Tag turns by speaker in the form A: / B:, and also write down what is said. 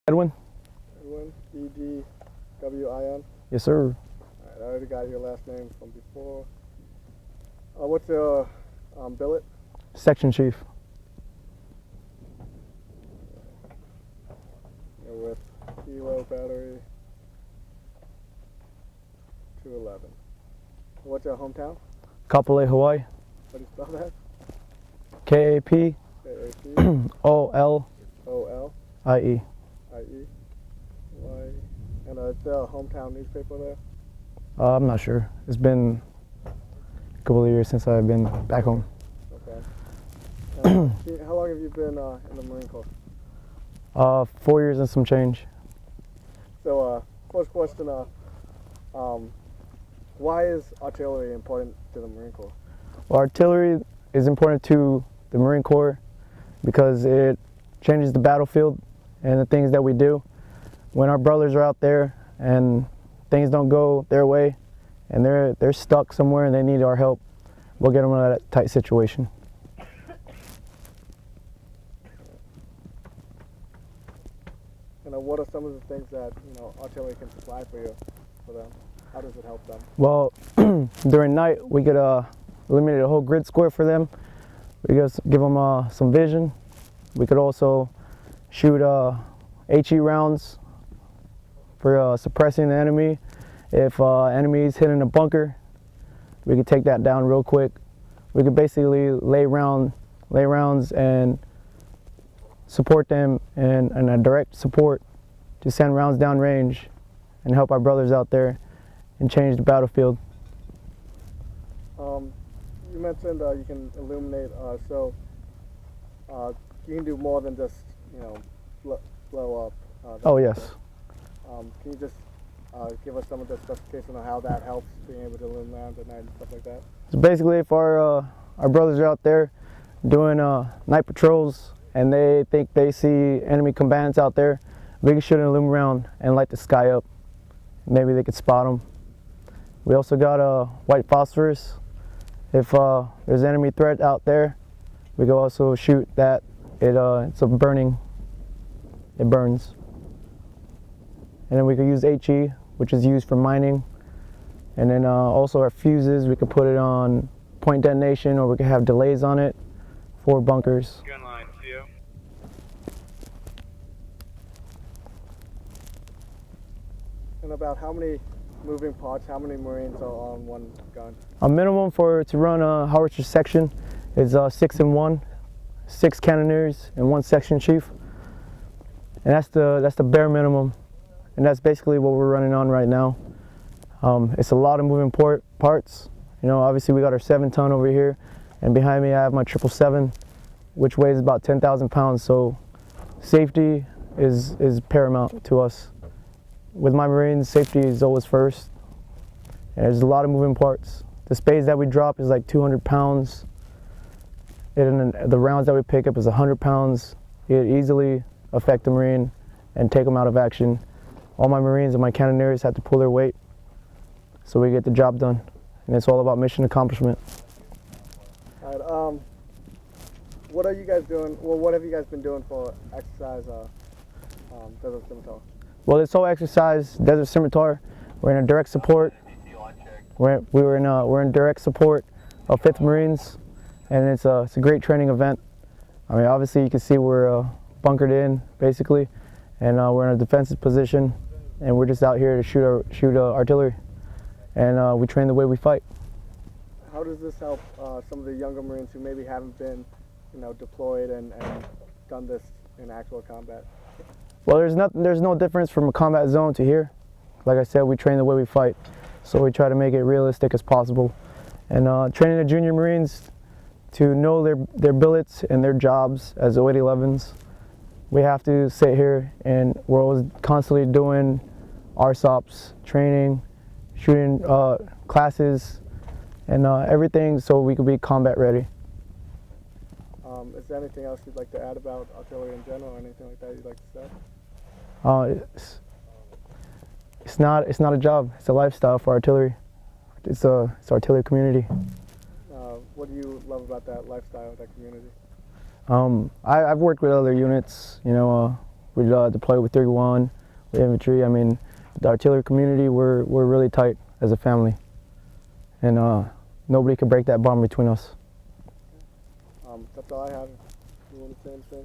A: Edwin?
B: Edwin, E-D-W-I-N?
A: Yes, sir.
B: Alright, I already got your last name from before. What's your billet?
A: Section Chief.
B: You're with Kilo Battery 211. What's your hometown?
A: Kapolei, Hawaii.
B: How do you spell that?
A: K-A-P-O-L-I-E.
B: K-A-P-O-L-I-E. And is there a hometown newspaper there?
A: I'm not sure. It's been a couple of years since I've been back home.
B: Okay. And, how long have you been in the Marine Corps?
A: 4 years and some change.
B: So, first question, why is artillery important to the Marine Corps?
A: Well, artillery is important to the Marine Corps because it changes the battlefield and the things that we do. When our brothers are out there and things don't go their way and they're stuck somewhere and they need our help, we'll get them out of that tight situation.
B: And what are some of the things that artillery can supply for them? How does it help them?
A: Well, during night we could eliminate a whole grid square for them. We just give them some vision. We could also shoot HE rounds for suppressing the enemy. If enemy is hitting a bunker, we could take that down real quick. We could basically lay rounds and support them in a direct support to send rounds down range and help our brothers out there and change the battlefield.
B: You mentioned you can illuminate, so you can do more than just blow up.
A: Oh yes.
B: Can you just give us some of the specification on how that helps being able to illuminate at night and stuff like that?
A: So basically, if our brothers are out there doing night patrols and they think they see enemy combatants out there, we can shoot an illuminate round and light the sky up. Maybe they could spot them. We also got white phosphorus. If there's an enemy threat out there, we can also shoot that. It's a burning. It burns. And then we could use HE, which is used for mining. And then also our fuses, we could put it on point detonation, or we could have delays on it for bunkers.
C: Gun line, CO.
B: And about how many moving parts, how many Marines are on one gun?
A: A minimum to run a howitzer section is 6 and 1, 6 cannoneers and 1 section chief. And that's the bare minimum. And that's basically what we're running on right now. It's a lot of moving parts. Obviously we got our 7-ton over here, and behind me I have my 777, which weighs about 10,000 pounds. So safety is paramount to us. With my Marines, safety is always first. And there's a lot of moving parts. The spades that we drop is like 200 pounds. And the rounds that we pick up is 100 pounds. It easily affect the Marine and take them out of action. All my Marines and my cannoneers have to pull their weight so we get the job done. And it's all about mission accomplishment.
B: All right, what are you guys doing? Well, what have you guys been doing for Exercise Desert Scimitar?
A: Well, this whole Exercise Desert Scimitar, we're in a direct support. We're in direct support of 5th Marines, and it's a great training event. I mean, obviously you can see we're bunkered in basically, and we're in a defensive position, and we're just out here to shoot artillery, and we train the way we fight.
B: How does this help some of the younger Marines who maybe haven't been, deployed and done this in actual combat?
A: Well, there's no difference from a combat zone to here. Like I said, we train the way we fight, so we try to make it realistic as possible. And training the junior Marines to know their billets and their jobs as 0811s. We have to sit here and we're always constantly doing RSOPs, training, shooting classes, and everything so we can be combat ready.
B: Is there anything else you'd like to add about artillery in general, or anything like that you'd like to say?
A: It's not a job, it's a lifestyle for artillery. It's artillery community.
B: What do you love about that lifestyle, that community?
A: I've worked with other units, We deploy with 31, with infantry. I mean, the artillery community, we're really tight as a family. And nobody can break that bond between us.
B: That's all I have. You want to say anything?